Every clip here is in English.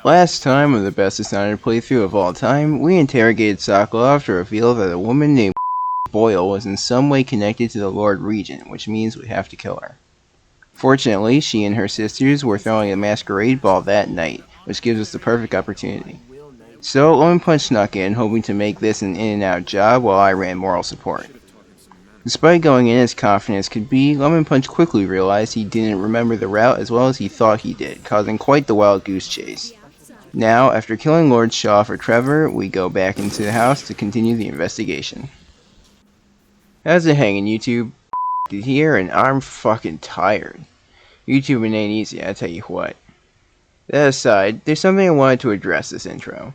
Last time on the best Dishonored playthrough of all time, we interrogated Sokolov to reveal that a woman named Boyle was in some way connected to the Lord Regent, which means we have to kill her. Fortunately, she and her sisters were throwing a masquerade ball that night, which gives us the perfect opportunity. So, Lemon Punch snuck in, hoping to make this an in-and-out job while I ran moral support. Despite going in as confident as could be, Lemon Punch quickly realized he didn't remember the route as well as he thought he did, causing quite the wild goose chase. Now, after killing Lord Shaw for Trevor, we go back into the house to continue the investigation. How's it hanging, YouTube? Here, and I'm fucking tired. YouTubing ain't easy, I tell you what. That aside, there's something I wanted to address this intro.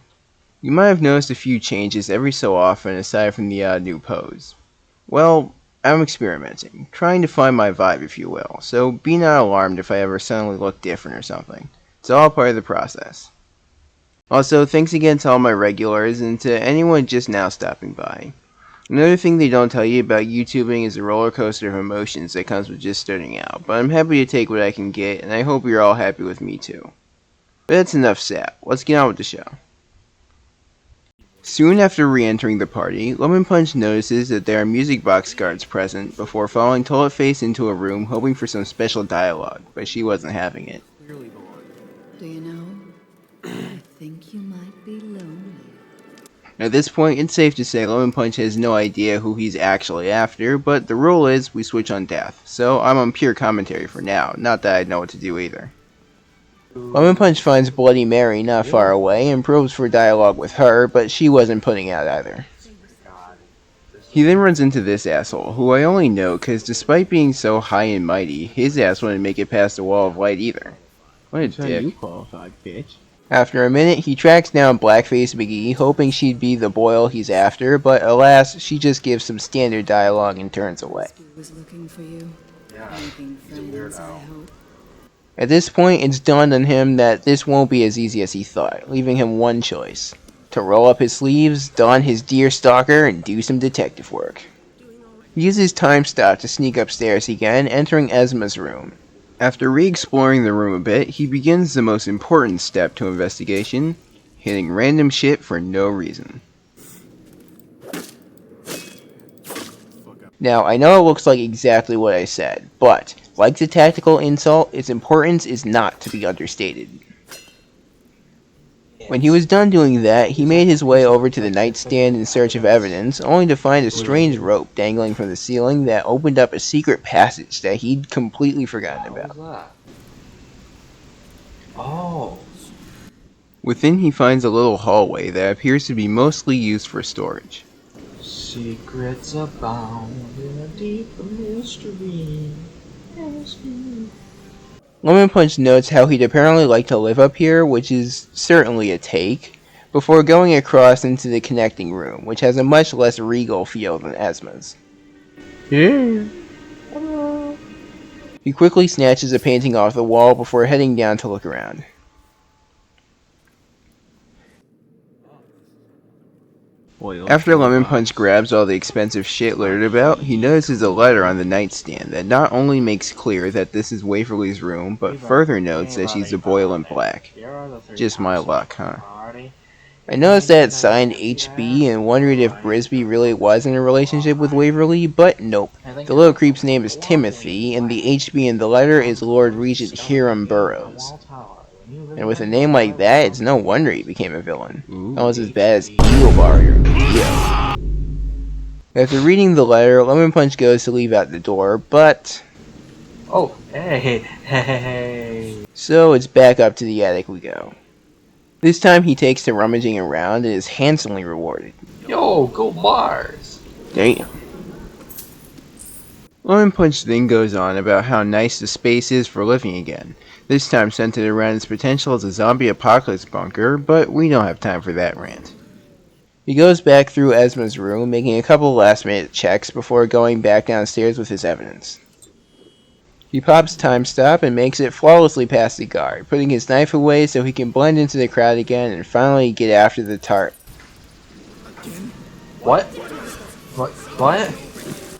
You might have noticed a few changes every so often aside from the odd new pose. Well, I'm experimenting, trying to find my vibe if you will, so be not alarmed if I ever suddenly look different or something. It's all part of the process. Also, thanks again to all my regulars and to anyone just now stopping by. Another thing they don't tell you about YouTubing is the roller coaster of emotions that comes with just starting out, but I'm happy to take what I can get, and I hope you're all happy with me too. But that's enough sap, let's get on with the show. Soon after re-entering the party, Lemon Punch notices that there are music box guards present before following Toilet Face into a room hoping for some special dialogue, but she wasn't having it. Do you know? I think you might be lonely. At this point, it's safe to say Lemon Punch has no idea who he's actually after, but the rule is we switch on death, so I'm on pure commentary for now, not that I know what to do either. Lemon Punch finds Bloody Mary not far away and probes for dialogue with her, but she wasn't putting out either. He then runs into this asshole, who I only know because despite being so high and mighty, his ass wouldn't make it past the wall of light either. What a dick. You qualified, bitch. After a minute, he tracks down Blackface McGee, hoping she'd be the Boyle he's after, but alas, she just gives some standard dialogue and turns away. Was looking for you. Yeah, Making he's a friends, I weirdo. hope. At this point, it's dawned on him that this won't be as easy as he thought, leaving him one choice. To roll up his sleeves, don his deer stalker, and do some detective work. He uses time stop to sneak upstairs again, entering Esma's room. After re-exploring the room a bit, he begins the most important step to investigation, hitting random shit for no reason. Now, I know it looks like exactly what I said, but, like the tactical insult, its importance is not to be understated. When he was done doing that, he made his way over to the nightstand in search of evidence, only to find a strange rope dangling from the ceiling that opened up a secret passage that he'd completely forgotten about. What was that? Oh. Within, he finds a little hallway that appears to be mostly used for storage. Secrets abound in a deep mystery. Lemon Punch notes how he'd apparently like to live up here, which is certainly a take, before going across into the connecting room, which has a much less regal feel than Esma's. Yeah. He quickly snatches a painting off the wall before heading down to look around. After Lemon Punch grabs all the expensive shit littered about, he notices a letter on the nightstand that not only makes clear that this is Waverly's room, but further notes that she's the Boyle in black. Just my luck, huh? I noticed that it's signed HB and wondered if Brisby really was in a relationship with Waverly, but nope. The little creep's name is Timothy, and the HB in the letter is Lord Regent Hiram Burroughs. And with a name like that, it's no wonder he became a villain. Almost as bad as Eaglebar or Dio. After reading the letter, Lemon Punch goes to leave out the door, but... Oh, hey. So it's back up to the attic we go. This time he takes to rummaging around and is handsomely rewarded. Yo, go Mars. Damn. Lemon Punch then goes on about how nice the space is for living again, this time centered around its potential as a zombie apocalypse bunker, but we don't have time for that rant. He goes back through Esma's room, making a couple last minute checks before going back downstairs with his evidence. He pops time stop and makes it flawlessly past the guard, putting his knife away so he can blend into the crowd again and finally get after the tart. What? What?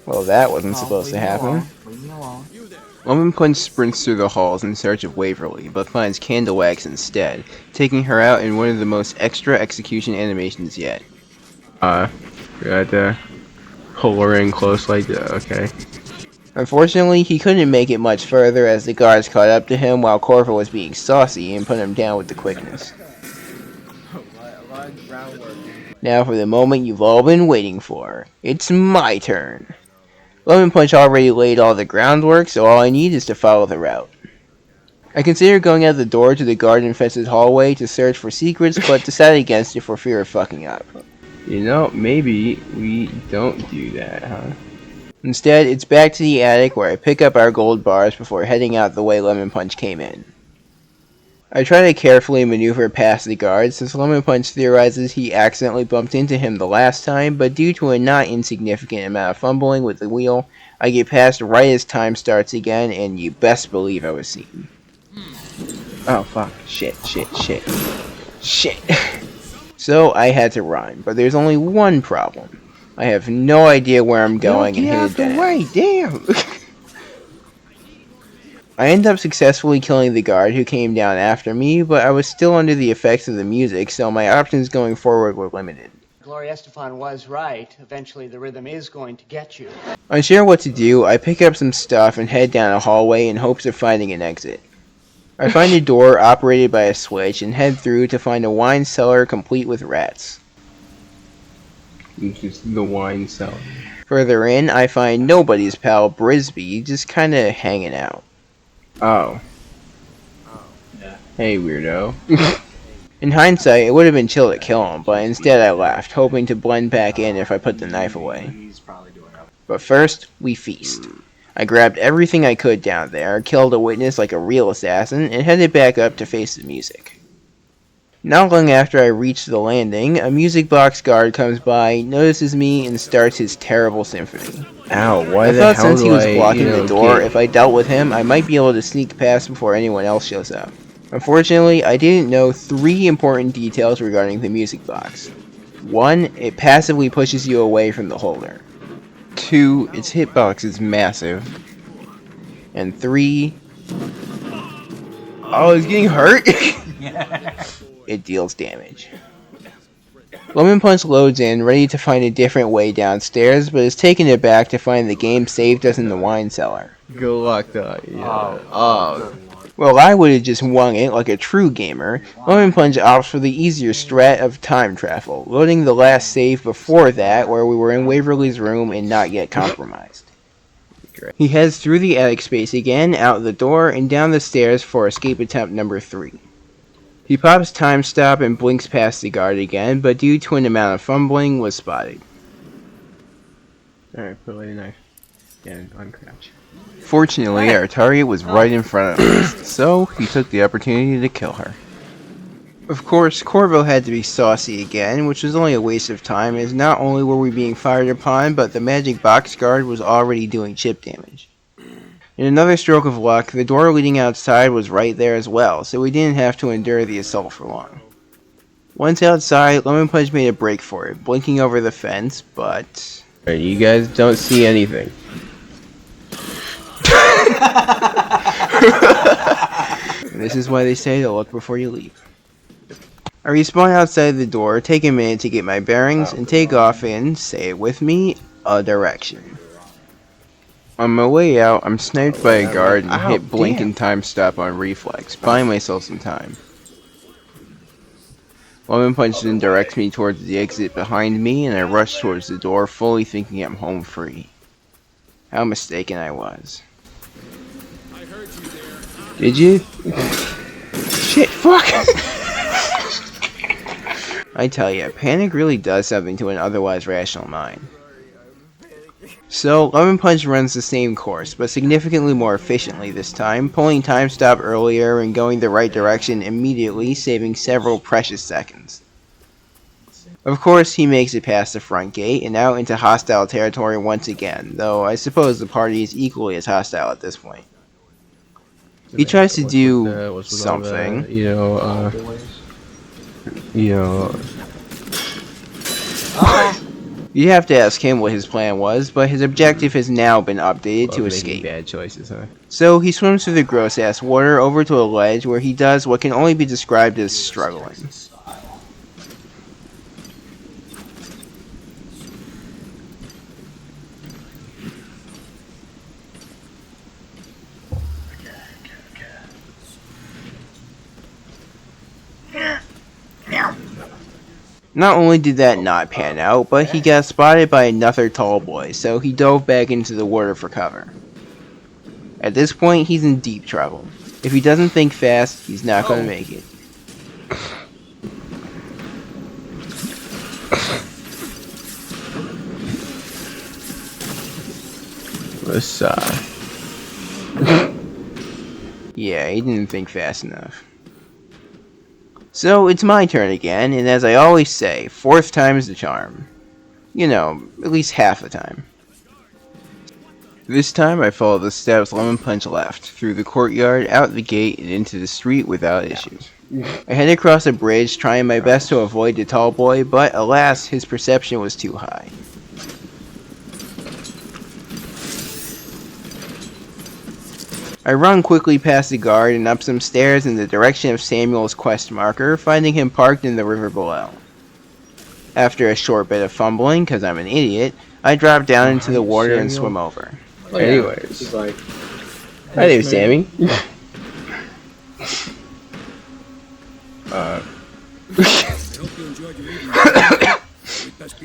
Well, that wasn't supposed to happen. Leave me alone. Lemon Punch sprints through the halls in search of Waverly, but finds Candle Wax instead, taking her out in one of the most extra execution animations yet. We had to pull her in close like that, okay. Unfortunately, he couldn't make it much further as the guards caught up to him while Corvo was being saucy and put him down with the quickness. Now for the moment you've all been waiting for. It's my turn. Lemon Punch already laid all the groundwork, so all I need is to follow the route. I considered going out the door to the garden-infested hallway to search for secrets, but decided against it for fear of fucking up. You know, maybe we don't do that, huh? Instead, it's back to the attic where I pick up our gold bars before heading out the way Lemon Punch came in. I try to carefully maneuver past the guards since Lemon Punch theorizes he accidentally bumped into him the last time, but due to a not insignificant amount of fumbling with the wheel, I get past right as time starts again, and you best believe I was seen. Oh fuck, shit. So I had to run, but there's only one problem. I have no idea where I'm going and hit a dead end. Damn! I end up successfully killing the guard who came down after me, but I was still under the effects of the music, so my options going forward were limited. Gloria Estefan was right. Eventually the rhythm is going to get you. Unsure what to do, I pick up some stuff and head down a hallway in hopes of finding an exit. I find a door operated by a switch and head through to find a wine cellar complete with rats. It's just the wine cellar. Further in, I find nobody's pal Brisby just kinda hanging out. Oh. Hey, weirdo. In hindsight, it would have been chill to kill him, but instead I laughed, hoping to blend back in if I put the knife away. But first, we feast. I grabbed everything I could down there, killed a witness like a real assassin, and headed back up to face the music. Not long after I reach the landing, a music box guard comes by, notices me, and starts his terrible symphony. Ow, why I the thought hell since he do was I, blocking the door, get... if I dealt with him, I might be able to sneak past before anyone else shows up. Unfortunately, I didn't know 3 important details regarding the music box. 1, it passively pushes you away from the holder. 2, its hitbox is massive. And 3... Oh, he's getting hurt? It deals damage. Lemon Punch loads in, ready to find a different way downstairs, but is taken aback to find the game saved us in the wine cellar. Good luck, though. Yeah. Well, I would have just wung it like a true gamer. Lemon Punch opts for the easier strat of time travel, loading the last save before that, where we were in Waverly's room and not yet compromised. He heads through the attic space again, out the door, and down the stairs for escape attempt number 3. He pops time stop and blinks past the guard again, but due to an amount of fumbling, was spotted. Alright, put away the knife. And uncrouch. Fortunately, our target was right in front of us, so he took the opportunity to kill her. Of course, Corvo had to be saucy again, which was only a waste of time, as not only were we being fired upon, but the magic box guard was already doing chip damage. In another stroke of luck, the door leading outside was right there as well, so we didn't have to endure the assault for long. Once outside, Lemon Punch made a break for it, blinking over the fence, but... Alright, you guys don't see anything. This is why they say to look before you leave. I respawn outside the door, take a minute to get my bearings, and take off in, say it with me, a direction. On my way out, I'm sniped by a guard and hit blink and time stop on reflex, buying myself some time. Lemon Punch then directs me towards the exit behind me, and I rush towards the door, fully thinking I'm home free. How mistaken I was. Did you? Shit, fuck! I tell ya, panic really does something to an otherwise rational mind. So, Lemon Punch runs the same course, but significantly more efficiently this time, pulling time stop earlier and going the right direction immediately, saving several precious seconds. Of course, he makes it past the front gate and out into hostile territory once again, though I suppose the party is equally as hostile at this point. He tries to do something. You'd have to ask him what his plan was, but his objective has now been updated Love to making escape. bad choices, huh? So he swims through the gross-ass water over to a ledge where he does what can only be described as struggling. Not only did that not pan out, but he got spotted by another tall boy, so he dove back into the water for cover. At this point, he's in deep trouble. If he doesn't think fast, he's not going to make it. Let's Yeah, he didn't think fast enough. So it's my turn again, and as I always say, fourth time is the charm. You know, at least half the time. This time I follow the steps Lemon Punch left, through the courtyard, out the gate, and into the street without issues. I head across a bridge, trying my best to avoid the tall boy, but alas, his perception was too high. I run quickly past the guard and up some stairs in the direction of Samuel's quest marker, finding him parked in the river below. After a short bit of fumbling, because I'm an idiot, I drop down into the water and swim over. Anyways. He's like, Hi there, Sammy.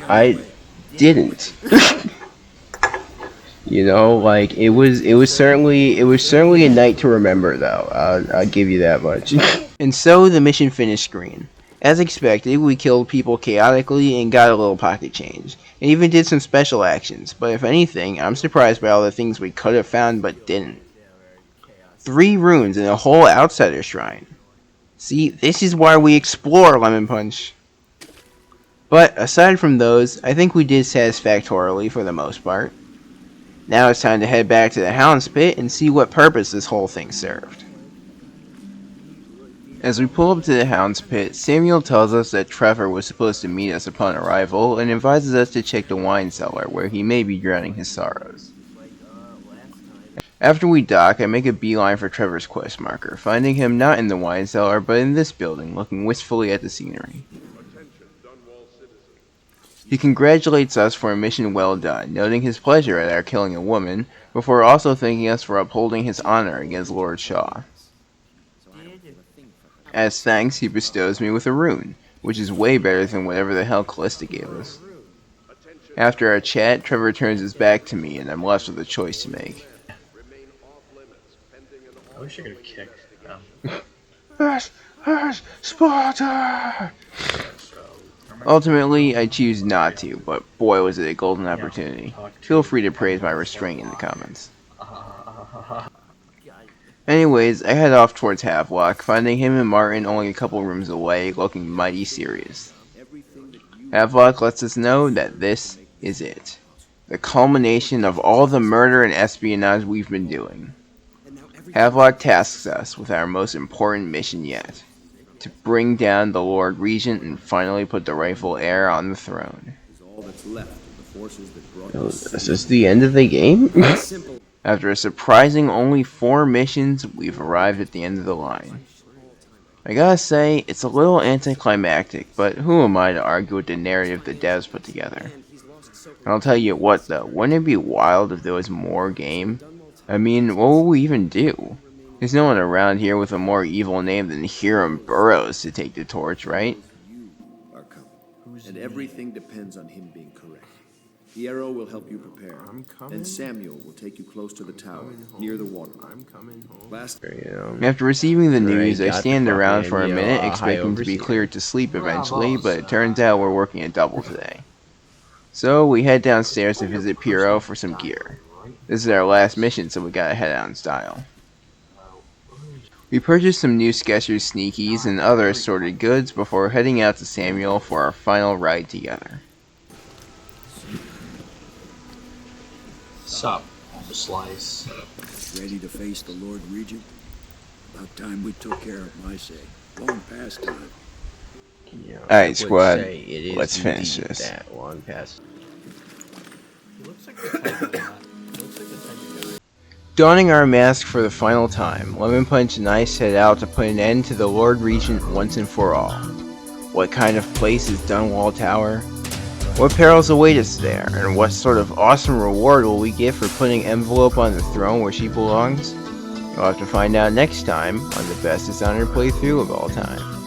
I didn't. You know, like it was certainly a night to remember, though. I'll give you that much. And so the mission finished screen. As expected, we killed people chaotically and got a little pocket change, and even did some special actions, but if anything, I'm surprised by all the things we could have found but didn't. 3 runes and a whole outsider shrine. See, this is why we explore Lemon Punch. But aside from those, I think we did satisfactorily for the most part. Now it's time to head back to the Hound's Pit and see what purpose this whole thing served. As we pull up to the Hound's Pit, Samuel tells us that Trevor was supposed to meet us upon arrival and advises us to check the wine cellar where he may be drowning his sorrows. After we dock, I make a beeline for Trevor's quest marker, finding him not in the wine cellar but in this building, looking wistfully at the scenery. He congratulates us for a mission well done, noting his pleasure at our killing a woman, before also thanking us for upholding his honor against Lord Shaw. As thanks, he bestows me with a rune, which is way better than whatever the hell Callista gave us. After our chat, Trevor turns his back to me, and I'm left with a choice to make. I wish I could have kicked them. Sparta! Ultimately, I choose not to, but boy was it a golden opportunity. Feel free to praise my restraint in the comments. Anyways, I head off towards Havelock, finding him and Martin only a couple rooms away, looking mighty serious. Havelock lets us know that this is it. The culmination of all the murder and espionage we've been doing. Havelock tasks us with our most important mission yet. To bring down the Lord Regent and finally put the rightful heir on the throne. Is this the end of the game? After a surprising only 4 missions, we've arrived at the end of the line. I gotta say, it's a little anticlimactic, but who am I to argue with the narrative the devs put together? And I'll tell you what though, wouldn't it be wild if there was more game? I mean, what would we even do? There's no one around here with a more evil name than Hiram Burroughs to take the torch, right? Are coming, and everything depends on him being correct. The arrow will help you prepare, and Samuel will take you close to the tower, near the water. Last, After receiving the news, I got stand the around for a fucking, minute, high expecting to be overseer. cleared to sleep eventually, but it turns out we're working a double today. So we head downstairs to visit Piero for some gear. This is our last mission, so we gotta head out in style. We purchased some new Skechers sneakies and other assorted goods before heading out to Samuel for our final ride together. Sup, the slice. Ready to face the Lord Regent? About time we took care of my say. Long past time. You know, I Alright, would squad, say it is let's finish indeed this. that long past. Donning our mask for the final time, Lemon Punch and I set out to put an end to the Lord Regent once and for all. What kind of place is Dunwall Tower? What perils await us there, and what sort of awesome reward will we get for putting Envelope on the throne where she belongs? You'll have to find out next time on the best Dishonored playthrough of all time.